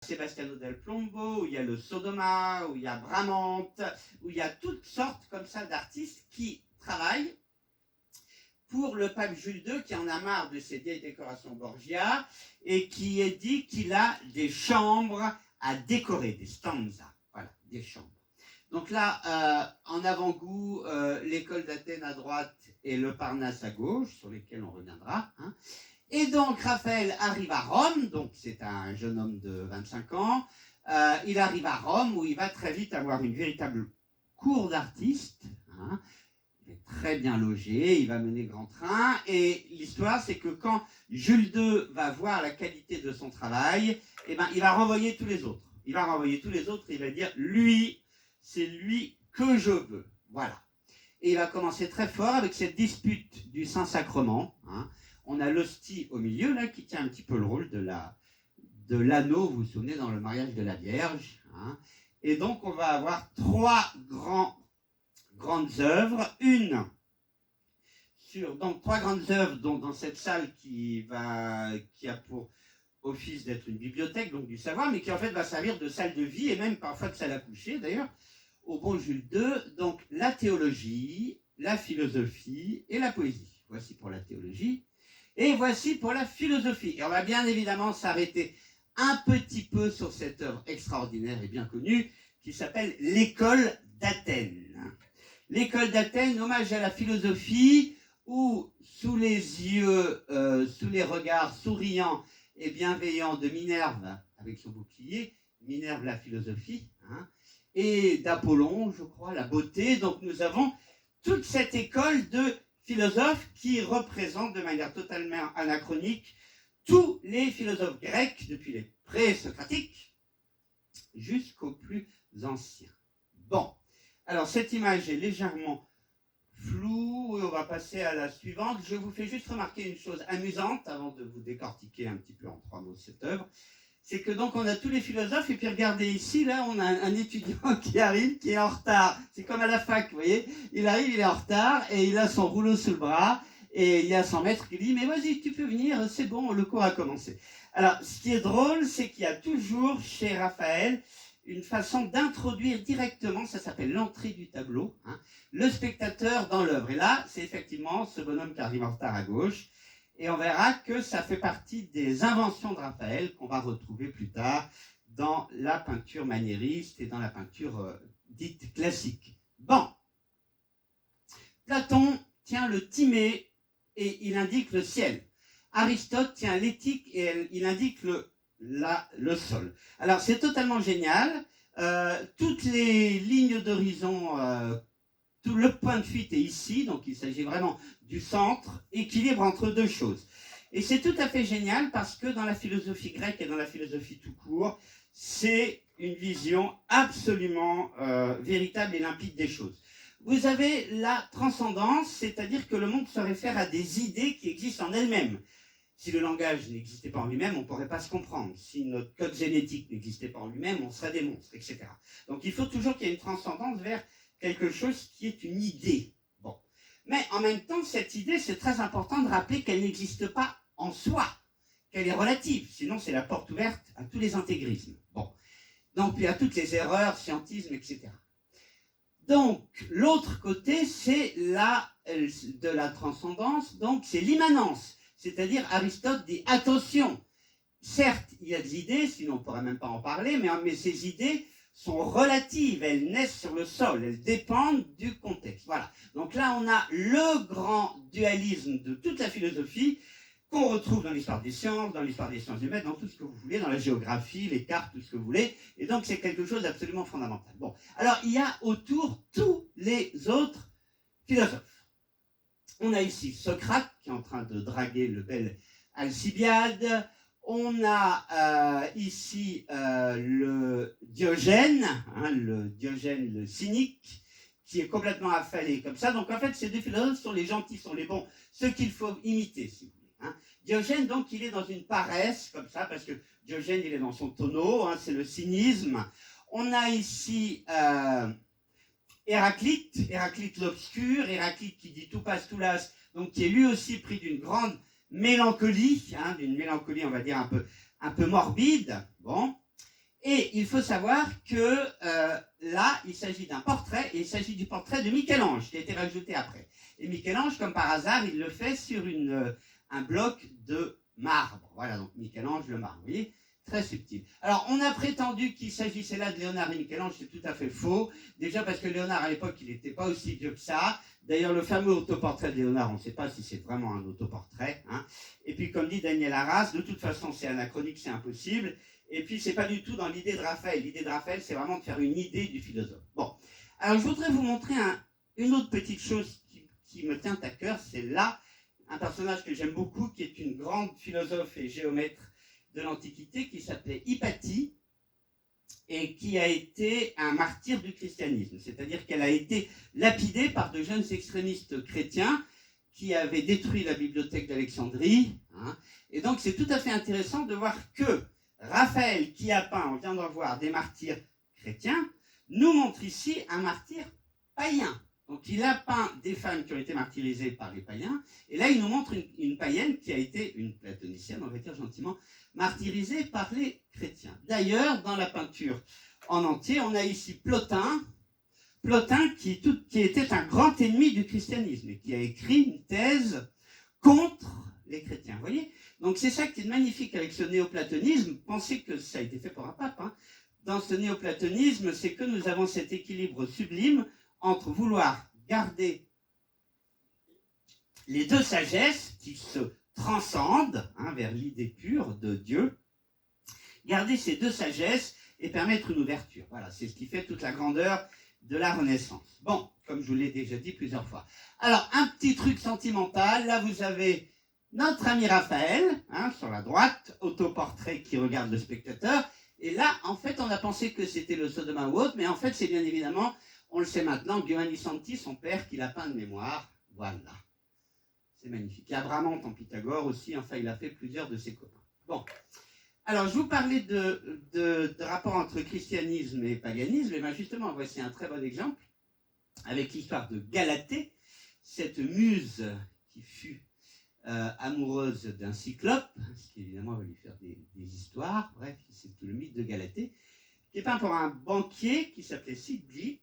Sebastiano del Plombo, où il y a le Sodoma, où il y a Bramante, où il y a toutes sortes comme ça d'artistes qui travaillent pour le pape Jules II, qui en a marre de ses vieilles décorations Borgia et qui est dit qu'il a des chambres à décorer, des stanzas, voilà, des chambres. Donc là, en avant-goût, l'école d'Athènes à droite et le Parnasse à gauche, sur lesquels on reviendra. Hein. Et donc Raphaël arrive à Rome, donc c'est un jeune homme de 25 ans, il arrive à Rome où il va très vite avoir une véritable cour d'artistes, hein. Il est très bien logé, il va mener grand train, et l'histoire c'est que quand Jules II va voir la qualité de son travail, eh ben, il va renvoyer tous les autres. Il va renvoyer tous les autres et il va dire, lui, c'est lui que je veux. Voilà. Et il va commencer très fort avec cette dispute du Saint-Sacrement, hein. On a l'hostie au milieu, là, qui tient un petit peu le rôle de l'anneau, vous vous souvenez, dans le mariage de la Vierge. Hein. Et donc, on va avoir trois grandes œuvres. Trois grandes œuvres dans cette salle qui a pour office d'être une bibliothèque, donc du savoir, mais qui en fait va servir de salle de vie et même parfois de salle à coucher, d'ailleurs, au bon Jules II. Donc, la théologie, la philosophie et la poésie. Voici pour la théologie. Et voici pour la philosophie. Et on va bien évidemment s'arrêter un petit peu sur cette œuvre extraordinaire et bien connue qui s'appelle l'École d'Athènes. L'École d'Athènes, hommage à la philosophie, où sous les yeux, sous les regards souriants et bienveillants de Minerve, avec son bouclier, Minerve la philosophie, hein, et d'Apollon, je crois, la beauté. Donc nous avons toute cette école de philosophes qui représentent de manière totalement anachronique tous les philosophes grecs, depuis les pré-socratiques jusqu'aux plus anciens. Bon, alors cette image est légèrement floue, et on va passer à la suivante. Je vous fais juste remarquer une chose amusante, avant de vous décortiquer un petit peu en 3 mots cette œuvre. C'est que donc on a tous les philosophes, et puis regardez ici, là, on a un étudiant qui arrive, qui est en retard. C'est comme à la fac, vous voyez. Il arrive, il est en retard, et il a son rouleau sous le bras, et il y a son maître qui dit « Mais vas-y, tu peux venir, c'est bon, le cours a commencé. » Alors, ce qui est drôle, c'est qu'il y a toujours, chez Raphaël, une façon d'introduire directement, ça s'appelle l'entrée du tableau, hein, le spectateur dans l'œuvre. Et là, c'est effectivement ce bonhomme qui arrive en retard à gauche, et on verra que ça fait partie des inventions de Raphaël qu'on va retrouver plus tard dans la peinture maniériste et dans la peinture dite classique. Bon, Platon tient le Timée et il indique le ciel. Aristote tient l'éthique et il indique le sol. Alors c'est totalement génial. Toutes les lignes d'horizon, tout le point de fuite est ici, donc il s'agit vraiment du centre, équilibre entre deux choses. Et c'est tout à fait génial parce que dans la philosophie grecque et dans la philosophie tout court, c'est une vision absolument véritable et limpide des choses. Vous avez la transcendance, c'est-à-dire que le monde se réfère à des idées qui existent en elles-mêmes. Si le langage n'existait pas en lui-même, on ne pourrait pas se comprendre. Si notre code génétique n'existait pas en lui-même, on serait des monstres, etc. Donc il faut toujours qu'il y ait une transcendance vers quelque chose qui est une idée. Bon. Mais en même temps, cette idée, c'est très important de rappeler qu'elle n'existe pas en soi, qu'elle est relative. Sinon, c'est la porte ouverte à tous les intégrismes. Bon. Donc, puis à toutes les erreurs, scientisme, etc. Donc, l'autre côté, c'est de la transcendance, donc c'est l'immanence. C'est-à-dire, Aristote dit, attention, certes, il y a des idées, sinon on ne pourrait même pas en parler, mais ces idées sont relatives, elles naissent sur le sol, elles dépendent du contexte. Voilà. Donc là, on a le grand dualisme de toute la philosophie qu'on retrouve dans l'histoire des sciences humaines, dans tout ce que vous voulez, dans la géographie, les cartes, tout ce que vous voulez. Et donc, c'est quelque chose d'absolument fondamental. Bon, alors, il y a autour tous les autres philosophes. On a ici Socrate, qui est en train de draguer le bel Alcibiade. On a ici le Diogène, hein, le Diogène le cynique, qui est complètement affalé comme ça. Donc, en fait, ces deux philosophes sont les gentils, sont les bons, ceux qu'il faut imiter, si vous voulez. Hein. Diogène, donc, il est dans une paresse, comme ça, parce que Diogène, il est dans son tonneau, hein, c'est le cynisme. On a ici Héraclite l'obscur, Héraclite qui dit tout passe, tout lasse, donc qui est lui aussi pris d'une grande mélancolie, hein, d'une mélancolie, on va dire, un peu morbide. Bon. Et il faut savoir que là, il s'agit d'un portrait, et il s'agit du portrait de Michel-Ange, qui a été rajouté après. Et Michel-Ange, comme par hasard, il le fait sur un bloc de marbre. Voilà, donc Michel-Ange, le marbre, vous voyez, très subtil. Alors, on a prétendu qu'il s'agissait là de Léonard et Michel-Ange, c'est tout à fait faux. Déjà parce que Léonard, à l'époque, il n'était pas aussi vieux que ça. D'ailleurs, le fameux autoportrait de Léonard, on ne sait pas si c'est vraiment un autoportrait. Hein. Et puis, comme dit Daniel Arras, de toute façon, c'est anachronique, c'est impossible. Et puis, c'est pas du tout dans l'idée de Raphaël. L'idée de Raphaël, c'est vraiment de faire une idée du philosophe. Bon. Alors, je voudrais vous montrer une autre petite chose qui me tient à cœur. C'est là un personnage que j'aime beaucoup, qui est une grande philosophe et géomètre de l'Antiquité, qui s'appelait Hypatie, et qui a été un martyr du christianisme. C'est-à-dire qu'elle a été lapidée par de jeunes extrémistes chrétiens qui avaient détruit la bibliothèque d'Alexandrie. Hein. Et donc, c'est tout à fait intéressant de voir que Raphaël, qui a peint, on vient d'en voir, des martyrs chrétiens, nous montre ici un martyr païen. Donc il a peint des femmes qui ont été martyrisées par les païens, et là il nous montre une païenne qui a été, une platonicienne, on va dire gentiment, martyrisée par les chrétiens. D'ailleurs, dans la peinture en entier, on a ici Plotin qui était un grand ennemi du christianisme, et qui a écrit une thèse contre les chrétiens. Vous voyez ? Donc c'est ça qui est magnifique avec ce néoplatonisme. Pensez que ça a été fait pour un pape. Hein. Dans ce néoplatonisme, c'est que nous avons cet équilibre sublime entre vouloir garder les deux sagesses qui se transcendent vers l'idée pure de Dieu, garder ces deux sagesses et permettre une ouverture. Voilà, c'est ce qui fait toute la grandeur de la Renaissance. Bon, comme je vous l'ai déjà dit plusieurs fois. Alors, un petit truc sentimental. Là, vous avez notre ami Raphaël, sur la droite, autoportrait qui regarde le spectateur. Et là, en fait, on a pensé que c'était le Sodoma ou autre, mais en fait, c'est bien évidemment, on le sait maintenant, Giovanni Santi, son père, qui l'a peint de mémoire. Voilà. C'est magnifique. Il y a Bramante en Pythagore aussi, enfin, il a fait plusieurs de ses copains. Bon. Alors, je vous parlais de rapport entre christianisme et paganisme, et bien justement, voici un très bon exemple, avec l'histoire de Galatée, cette muse qui fut amoureuse d'un cyclope, ce qui évidemment va lui faire des histoires, bref, c'est tout le mythe de Galatée, qui est peint par un banquier qui s'appelait Siggi.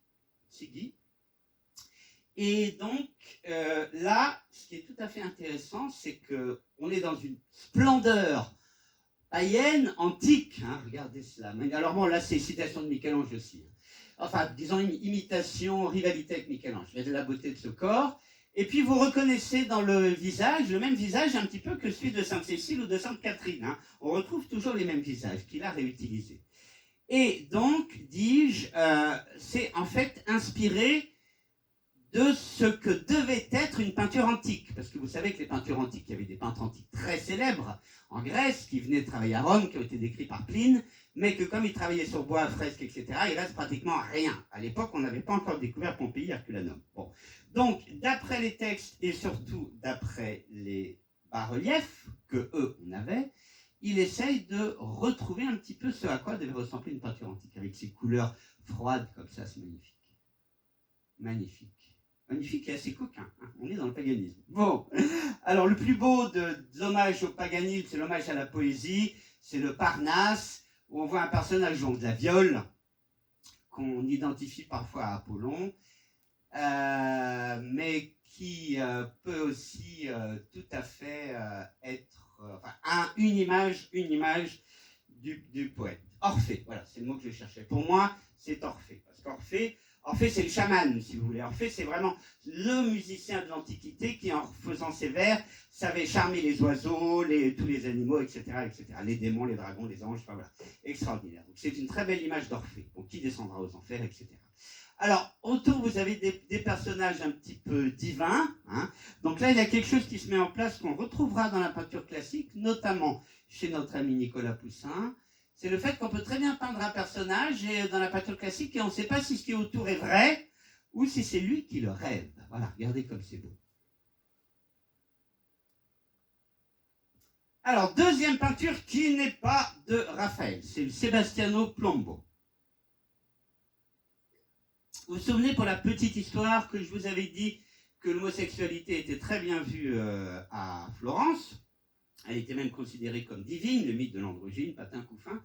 Et donc, là, ce qui est tout à fait intéressant, c'est qu'on est dans une splendeur païenne, antique, regardez cela. Alors bon, là, c'est citation de Michel-Ange aussi. Enfin, disons une imitation, rivalité avec Michel-Ange. Il y a de la beauté de ce corps. Et puis, vous reconnaissez dans le visage, le même visage un petit peu que celui de Sainte-Cécile ou de Sainte-Catherine. On retrouve toujours les mêmes visages qu'il a réutilisés. Et donc, dis-je, c'est en fait inspiré de ce que devait être une peinture antique. Parce que vous savez que les peintures antiques, il y avait des peintres antiques très célèbres en Grèce, qui venaient travailler à Rome, qui ont été décrits par Pline, mais que comme ils travaillaient sur bois, fresques, etc., il reste pratiquement rien. À l'époque, on n'avait pas encore découvert Pompéi, Herculanum. Bon. Donc, d'après les textes, et surtout d'après les bas-reliefs que eux, on avait, il essaye de retrouver un petit peu ce à quoi devait ressembler une peinture antique, avec ses couleurs froides comme ça, c'est magnifique. Magnifique. Magnifique et assez coquin. On est dans le paganisme. Bon, alors le plus beau de l'hommage au paganisme, c'est l'hommage à la poésie, c'est le Parnasse, où on voit un personnage jouant de la viole, qu'on identifie parfois à Apollon, mais qui peut aussi tout à fait être une image du poète. Orphée, voilà, c'est le mot que je cherchais. Pour moi, c'est Orphée, parce qu'Orphée, c'est le chaman, si vous voulez. Orphée, c'est vraiment le musicien de l'Antiquité qui, en faisant ses vers, savait charmer les oiseaux, tous les animaux, etc., etc. Les démons, les dragons, les anges, enfin voilà. Extraordinaire. Donc, c'est une très belle image d'Orphée. Donc, qui descendra aux enfers, etc. Alors, autour, vous avez des personnages un petit peu divins. Donc là, il y a quelque chose qui se met en place qu'on retrouvera dans la peinture classique, notamment chez notre ami Nicolas Poussin. C'est le fait qu'on peut très bien peindre un personnage dans la peinture classique et on ne sait pas si ce qui est autour est vrai ou si c'est lui qui le rêve. Voilà, regardez comme c'est beau. Alors, deuxième peinture qui n'est pas de Raphaël, c'est le Sebastiano Plombo. Vous vous souvenez, pour la petite histoire, que je vous avais dit que l'homosexualité était très bien vue à Florence. Elle était même considérée comme divine, le mythe de l'androgyne, Patin Couffin.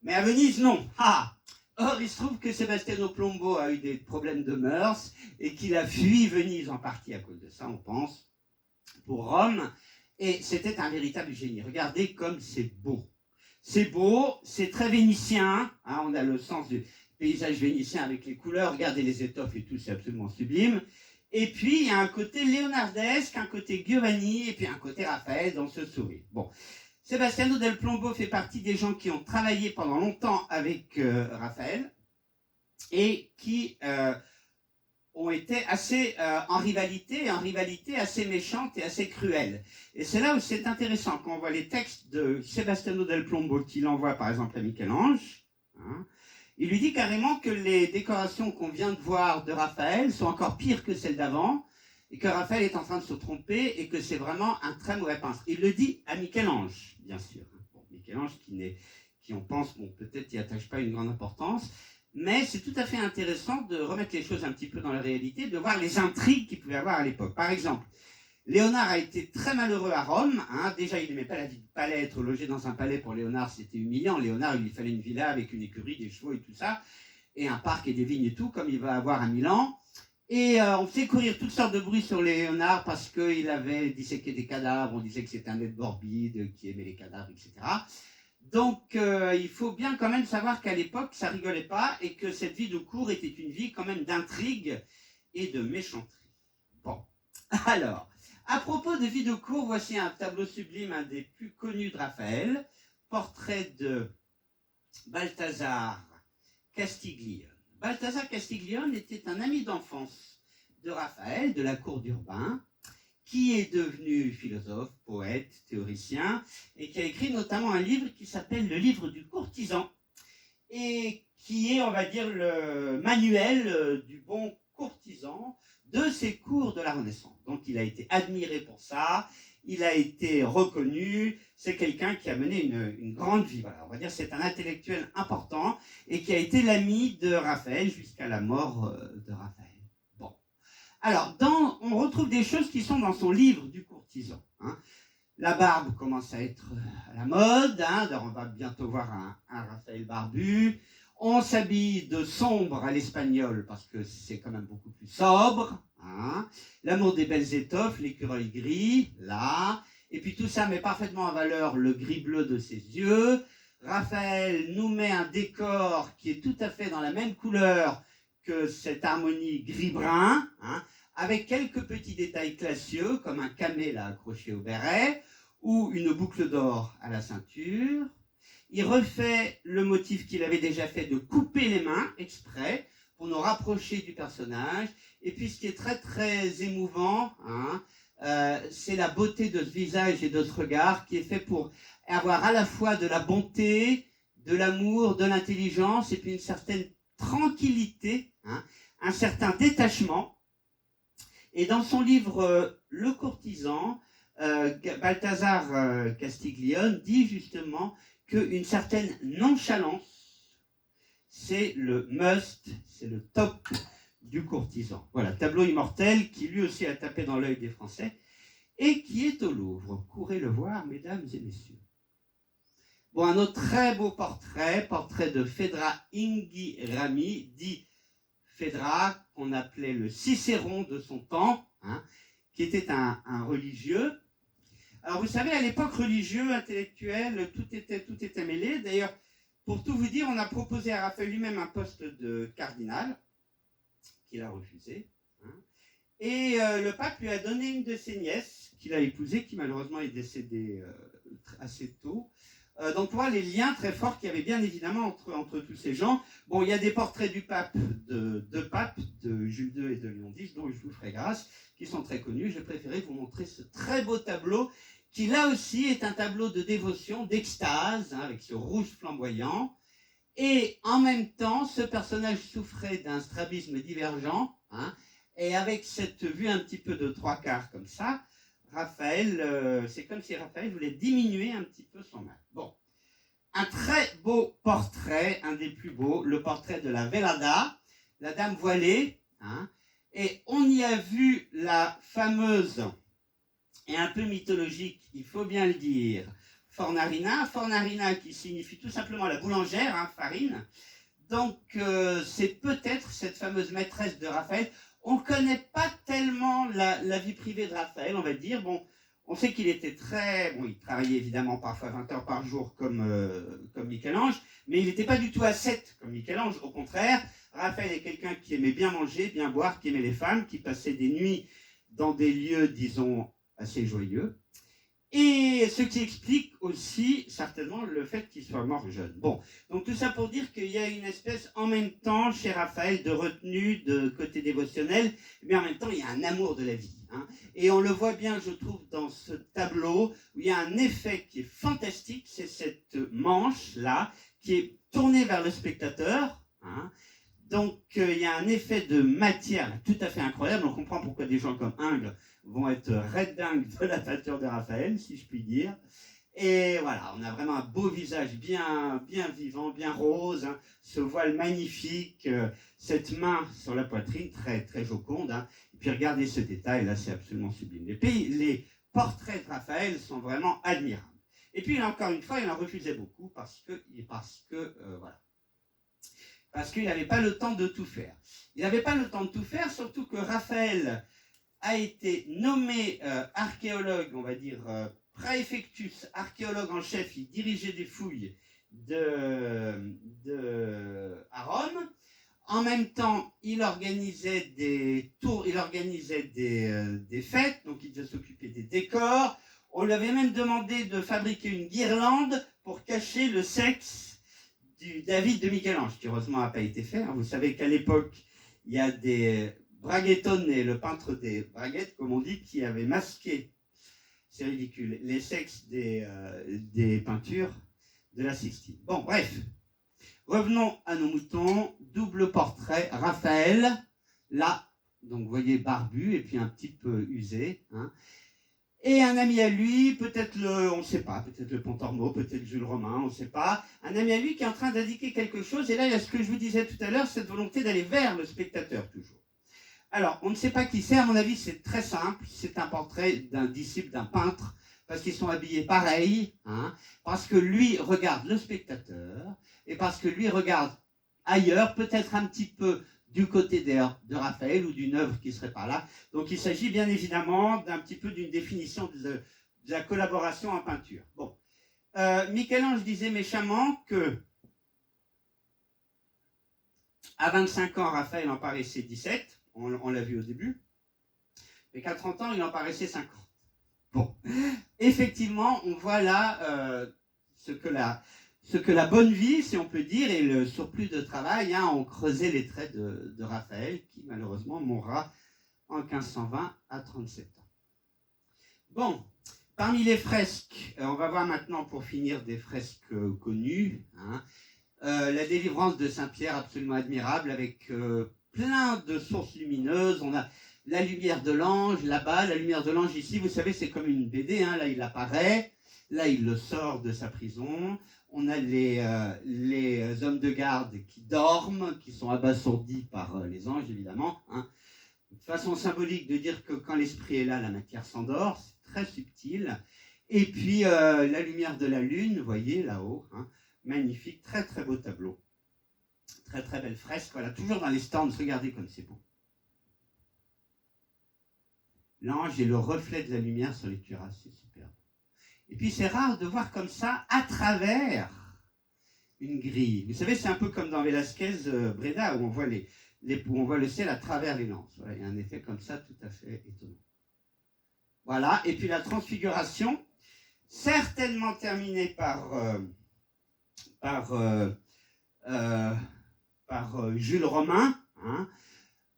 Mais à Venise, non. Ah. Or, il se trouve que Sebastiano Plombo a eu des problèmes de mœurs et qu'il a fui Venise en partie à cause de ça, on pense, pour Rome. Et c'était un véritable génie. Regardez comme c'est beau. C'est beau, c'est très vénitien. Hein, on a le sens du paysage vénitien avec les couleurs. Regardez les étoffes et tout, c'est absolument sublime. Et puis, il y a un côté léonardesque, un côté Giovanni, et puis un côté Raphaël dans ce sourire. Bon. Sebastiano del Plombo fait partie des gens qui ont travaillé pendant longtemps avec Raphaël et qui ont été assez en rivalité assez méchante et assez cruelle. Et c'est là où c'est intéressant, quand on voit les textes de Sebastiano del Plombo qu'il envoie par exemple à Michel-Ange, hein, il lui dit carrément que les décorations qu'on vient de voir de Raphaël sont encore pires que celles d'avant, et que Raphaël est en train de se tromper, et que c'est vraiment un très mauvais peintre. Il le dit à Michel-Ange, bien sûr. Bon, Michel-Ange qui on pense, bon, peut-être n'y attache pas une grande importance, mais c'est tout à fait intéressant de remettre les choses un petit peu dans la réalité, de voir les intrigues qu'il pouvait y avoir à l'époque. Par exemple, Léonard a été très malheureux à Rome. Hein. Déjà, il n'aimait pas la vie de palais. Être logé dans un palais pour Léonard, c'était humiliant. Léonard, il lui fallait une villa avec une écurie, des chevaux et tout ça, et un parc et des vignes et tout, comme il va avoir à Milan. Et on faisait courir toutes sortes de bruits sur Léonard parce qu'il avait disséqué des cadavres. On disait que c'était un être morbide, qui aimait les cadavres, etc. Donc, il faut bien quand même savoir qu'à l'époque, ça rigolait pas et que cette vie de cour était une vie quand même d'intrigue et de méchanterie. Bon, alors, à propos de vie de cour, voici un tableau sublime, un des plus connus de Raphaël, portrait de Balthazar Castiglione. Balthazar Castiglione était un ami d'enfance de Raphaël, de la cour d'Urbain, qui est devenu philosophe, poète, théoricien, et qui a écrit notamment un livre qui s'appelle Le livre du courtisan, et qui est, on va dire, le manuel du bon courtisan de ces cours de la Renaissance. Donc il a été admiré pour ça, il a été reconnu, c'est quelqu'un qui a mené une grande vie. Voilà, on va dire c'est un intellectuel important et qui a été l'ami de Raphaël jusqu'à la mort de Raphaël. Bon. Alors, on retrouve des choses qui sont dans son livre du courtisan. Hein. La barbe commence à être à la mode, hein, on va bientôt voir un Raphaël barbu. On s'habille de sombre à l'espagnol parce que c'est quand même beaucoup plus sobre. Hein. L'amour des belles étoffes, l'écureuil gris, là. Et puis tout ça met parfaitement en valeur le gris-bleu de ses yeux. Raphaël nous met un décor qui est tout à fait dans la même couleur que cette harmonie gris-brun, hein, avec quelques petits détails classieux, comme un camé là accroché au béret, ou une boucle d'or à la ceinture. Il refait le motif qu'il avait déjà fait de couper les mains, exprès, pour nous rapprocher du personnage. Et puis ce qui est très très émouvant, hein, c'est la beauté de ce visage et de ce regard qui est fait pour avoir à la fois de la bonté, de l'amour, de l'intelligence, et puis une certaine tranquillité, hein, un certain détachement. Et dans son livre Le courtisan, Balthazar Castiglione dit justement qu'une certaine nonchalance, c'est le must, c'est le top du courtisan. Voilà, tableau immortel qui lui aussi a tapé dans l'œil des Français et qui est au Louvre. Courez le voir, mesdames et messieurs. Bon, un autre très beau portrait de Phèdre Inghirami, dit Phèdre, qu'on appelait le Cicéron de son temps, hein, qui était un religieux. Alors vous savez, à l'époque, religieux, intellectuel, tout était mêlé. D'ailleurs, pour tout vous dire, on a proposé à Raphaël lui-même un poste de cardinal, qu'il a refusé. Hein. Et le pape lui a donné une de ses nièces, qu'il a épousée, qui malheureusement est décédée assez tôt. Donc voilà les liens très forts qu'il y avait bien évidemment entre tous ces gens. Bon, il y a des portraits du pape, de Jules II et de Léon X, dont je vous ferai grâce, qui sont très connus. J'ai préféré vous montrer ce très beau tableau, qui là aussi est un tableau de dévotion, d'extase, hein, avec ce rouge flamboyant. Et en même temps, ce personnage souffrait d'un strabisme divergent, hein, et avec cette vue un petit peu de trois quarts comme ça, Raphaël, c'est comme si Raphaël voulait diminuer un petit peu son mal. Bon, un très beau portrait, un des plus beaux, le portrait de la Velada, la dame voilée, hein, et on y a vu la fameuse et un peu mythologique, il faut bien le dire, Fornarina. Fornarina qui signifie tout simplement la boulangère, hein, farine. Donc, c'est peut-être cette fameuse maîtresse de Raphaël. On ne connaît pas tellement la vie privée de Raphaël, on va dire. Bon, on sait qu'il était très... Bon, il travaillait évidemment parfois 20 heures par jour comme Michel-Ange, mais il n'était pas du tout ascète comme Michel-Ange. Au contraire, Raphaël est quelqu'un qui aimait bien manger, bien boire, qui aimait les femmes, qui passait des nuits dans des lieux, disons, assez joyeux. Et ce qui explique aussi certainement le fait qu'il soit mort jeune. Bon, donc tout ça pour dire qu'il y a une espèce en même temps chez Raphaël de retenue, de côté dévotionnel, mais en même temps il y a un amour de la vie. Hein. Et on le voit bien, je trouve, dans ce tableau où il y a un effet qui est fantastique, c'est cette manche-là qui est tournée vers le spectateur. Hein. Donc il y a un effet de matière tout à fait incroyable. On comprend pourquoi des gens comme Ingres vont être red-dingues de la peinture de Raphaël, si je puis dire. Et voilà, on a vraiment un beau visage bien vivant, bien rose, hein, ce voile magnifique, cette main sur la poitrine, très, très joconde. Hein. Et puis regardez ce détail, là, c'est absolument sublime. Les portraits de Raphaël sont vraiment admirables. Et puis, encore une fois, il en refusait beaucoup parce qu'il n'avait pas le temps de tout faire. Il n'avait pas le temps de tout faire, surtout que Raphaël a été nommé archéologue, on va dire praefectus, archéologue en chef. Il dirigeait des fouilles à Rome. En même temps, il organisait des tours, il organisait des fêtes, donc il devait s'occuper des décors. On lui avait même demandé de fabriquer une guirlande pour cacher le sexe du David de Michel-Ange, qui heureusement n'a pas été fait. Vous savez qu'à l'époque, il y a des Braguettone, le peintre des braguettes, comme on dit, qui avait masqué, c'est ridicule, les sexes des peintures de la Sixtine. Bon, bref, revenons à nos moutons. Double portrait, Raphaël, là, donc vous voyez barbu et puis un petit peu usé, hein. Et un ami à lui, peut-être on ne sait pas, peut-être le Pontormo, peut-être Jules Romain, on ne sait pas, un ami à lui qui est en train d'indiquer quelque chose, et là il y a ce que je vous disais tout à l'heure, cette volonté d'aller vers le spectateur toujours. Alors, on ne sait pas qui c'est, à mon avis c'est très simple, c'est un portrait d'un disciple, d'un peintre, parce qu'ils sont habillés pareil, hein, parce que lui regarde le spectateur, et parce que lui regarde ailleurs, peut-être un petit peu du côté de Raphaël ou d'une œuvre qui serait par là. Donc il s'agit bien évidemment d'un petit peu d'une définition de la collaboration en peinture. Bon, Michel-Ange disait méchamment que à 25 ans, Raphaël en paraissait 17, on l'a vu au début, mais qu'à 30 ans, il en paraissait 50. Bon, effectivement, on voit là ce que la bonne vie, si on peut dire, et le surplus de travail ont creusé les traits de Raphaël, qui malheureusement mourra en 1520 à 37 ans. Bon, parmi les fresques, on va voir maintenant pour finir des fresques connues, hein, la délivrance de Saint-Pierre, absolument admirable, avec plein de sources lumineuses. On a la lumière de l'ange là-bas, la lumière de l'ange ici, vous savez, c'est comme une BD, hein, là il apparaît, là il le sort de sa prison. On a les hommes de garde qui dorment, qui sont abasourdis par les anges, évidemment. Hein. Une façon symbolique de dire que quand l'esprit est là, la matière s'endort, c'est très subtil. Et puis la lumière de la lune, vous voyez là-haut, hein, magnifique, très très beau tableau. Très très belle fresque, voilà, toujours dans les stands, regardez comme c'est beau. L'ange est le reflet de la lumière sur les cuirasses, c'est superbe. Et puis c'est rare de voir comme ça, à travers une grille. Vous savez, c'est un peu comme dans Velázquez, Breda, où on voit, où on voit le ciel à travers les lances. Voilà, il y a un effet comme ça tout à fait étonnant. Voilà, et puis la transfiguration, certainement terminée par Jules Romain. Hein.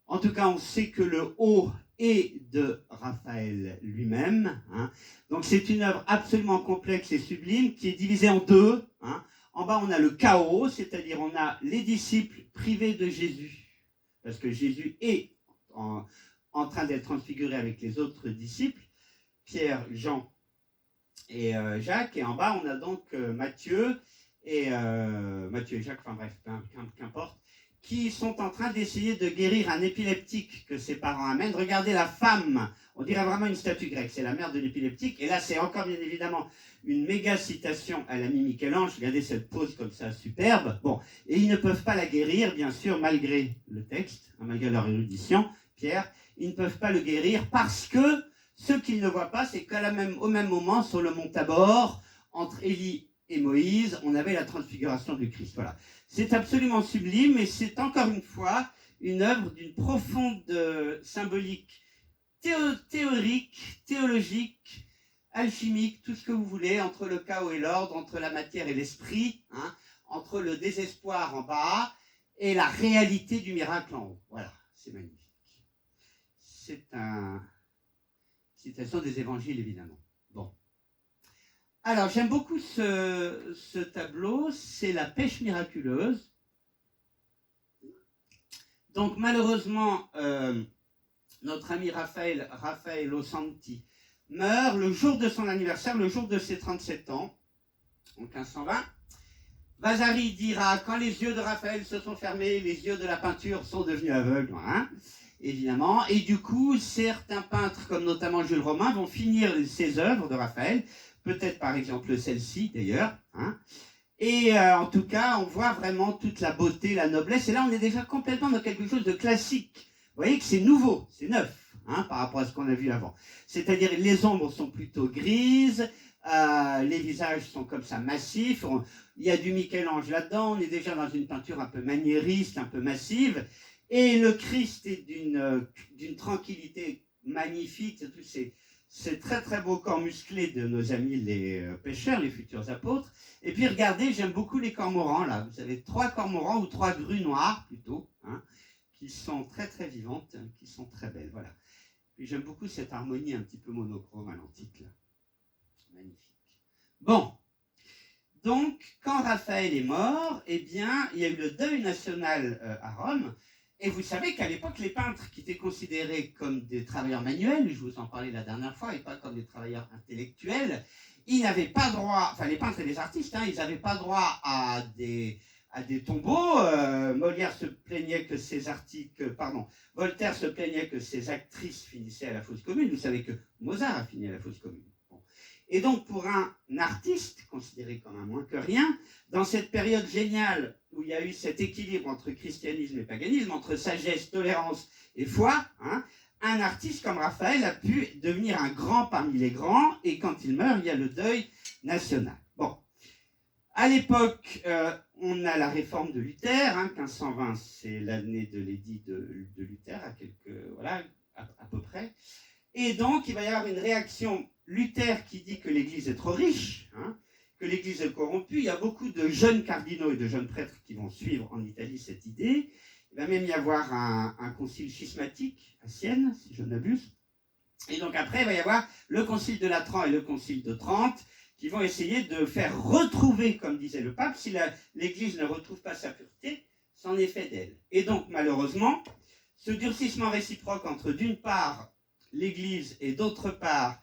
En tout cas, on sait que le haut est de Raphaël lui-même. Hein. Donc c'est une œuvre absolument complexe et sublime qui est divisée en deux. Hein. En bas, on a le chaos, c'est-à-dire on a les disciples privés de Jésus, parce que Jésus est en train d'être transfiguré avec les autres disciples, Pierre, Jean et Jacques. Et en bas, on a donc Matthieu et Jacques, enfin bref, qu'importe. qui sont en train d'essayer de guérir un épileptique que ses parents amènent. Regardez la femme, on dirait vraiment une statue grecque, c'est la mère de l'épileptique. Et là, c'est encore bien évidemment une méga citation à l'ami Michel-Ange. Regardez cette pose comme ça, superbe. Bon, et ils ne peuvent pas la guérir, bien sûr, malgré le texte, malgré leur érudition, Pierre, ils ne peuvent pas le guérir parce que ce qu'ils ne voient pas, c'est qu'au même moment, sur le mont Tabor, entre Élie et Moïse, on avait la transfiguration du Christ. Voilà. C'est absolument sublime et c'est encore une fois une œuvre d'une profonde symbolique théorique, théologique, alchimique, tout ce que vous voulez, entre le chaos et l'ordre, entre la matière et l'esprit, hein, entre le désespoir en bas et la réalité du miracle en haut. Voilà, c'est magnifique. C'est une citation des évangiles, évidemment. Bon. Alors, j'aime beaucoup ce tableau, c'est la pêche miraculeuse. Donc, malheureusement, notre ami Raffaello Santi, meurt le jour de son anniversaire, le jour de ses 37 ans, en 1520. Vasari dira, quand les yeux de Raphaël se sont fermés, les yeux de la peinture sont devenus aveugles, hein, évidemment. Et du coup, certains peintres, comme notamment Jules Romain, vont finir ces œuvres de Raphaël, peut-être par exemple celle-ci d'ailleurs. Hein. Et en tout cas, on voit vraiment toute la beauté, la noblesse. Et là, on est déjà complètement dans quelque chose de classique. Vous voyez que c'est nouveau, c'est neuf. Hein, par rapport à ce qu'on a vu avant. C'est-à-dire les ombres sont plutôt grises, les visages sont comme ça massifs, il y a du Michel-Ange là-dedans, on est déjà dans une peinture un peu maniériste, un peu massive, et le Christ est d'une tranquillité magnifique, ces très très beaux corps musclés de nos amis les pêcheurs, les futurs apôtres. Et puis regardez, j'aime beaucoup les cormorans là, vous avez 3 cormorans ou 3 grues noires plutôt, hein, qui sont très très vivantes, qui sont très belles, voilà. Et j'aime beaucoup cette harmonie un petit peu monochrome à l'antique, là. Magnifique. Bon. Donc, quand Raphaël est mort, eh bien, il y a eu le deuil national à Rome. Et vous savez qu'à l'époque, les peintres qui étaient considérés comme des travailleurs manuels, je vous en parlais la dernière fois, et pas comme des travailleurs intellectuels, ils n'avaient pas droit, enfin les peintres et les artistes, hein, ils n'avaient pas droit à des tombeaux. Molière se plaignait que Voltaire se plaignait que ses actrices finissaient à la fosse commune. Vous savez que Mozart a fini à la fosse commune. Bon. Et donc pour un artiste, considéré comme un moins que rien, dans cette période géniale où il y a eu cet équilibre entre christianisme et paganisme, entre sagesse, tolérance et foi, hein, un artiste comme Raphaël a pu devenir un grand parmi les grands, et quand il meurt, il y a le deuil national. Bon. À l'époque, on a la réforme de Luther, hein, 1520, c'est l'année de l'édit de Luther, à peu près. Et donc, il va y avoir une réaction Luther qui dit que l'Église est trop riche, hein, que l'Église est corrompue. Il y a beaucoup de jeunes cardinaux et de jeunes prêtres qui vont suivre en Italie cette idée. Il va même y avoir un concile schismatique à Sienne, si je ne m'abuse. Et donc après, il va y avoir le concile de Latran et le concile de Trente, qui vont essayer de faire retrouver, comme disait le pape, si l'Église ne retrouve pas sa pureté, c'en est fait d'elle. Et donc, malheureusement, ce durcissement réciproque entre, d'une part, l'Église et d'autre part,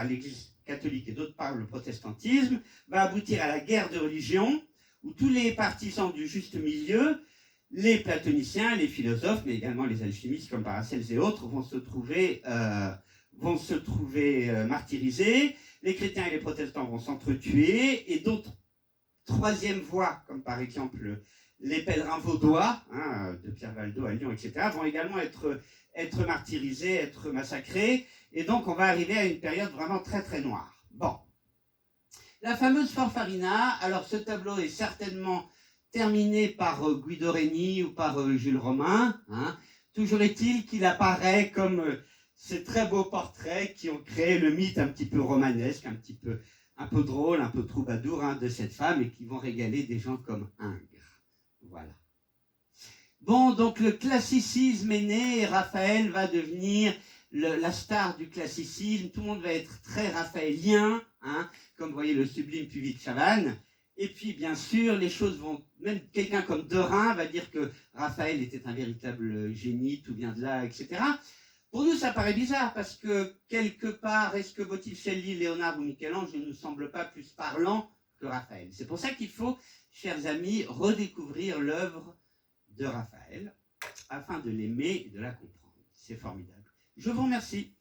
l'Église catholique et d'autre part le protestantisme, va aboutir à la guerre de religion, où tous les partisans du juste milieu, les platoniciens, les philosophes, mais également les alchimistes comme Paracelse et autres, vont se trouver martyrisés. Les chrétiens et les protestants vont s'entretuer, et d'autres troisième voies, comme par exemple les pèlerins vaudois, hein, de Pierre Valdo à Lyon, etc., vont également être martyrisés, être massacrés, et donc on va arriver à une période vraiment très très noire. Bon. La fameuse Forfarina, alors ce tableau est certainement terminé par Guido Reni ou par Jules Romain, hein. Toujours est-il qu'il apparaît comme ces très beaux portraits qui ont créé le mythe un petit peu romanesque, un peu drôle, un peu troubadour, hein, de cette femme, et qui vont régaler des gens comme Ingres. Voilà. Bon, donc le classicisme est né, et Raphaël va devenir la star du classicisme. Tout le monde va être très raphaélien, hein, comme vous voyez le sublime Puvis de Chavannes. Et puis, bien sûr, les choses vont... Même quelqu'un comme Derain va dire que Raphaël était un véritable génie, tout vient de là, etc. Pour nous, ça paraît bizarre, parce que, quelque part, est-ce que Botticelli, Léonard ou Michel-Ange ne nous semblent pas plus parlants que Raphaël? C'est pour ça qu'il faut, chers amis, redécouvrir l'œuvre de Raphaël afin de l'aimer et de la comprendre. C'est formidable. Je vous remercie.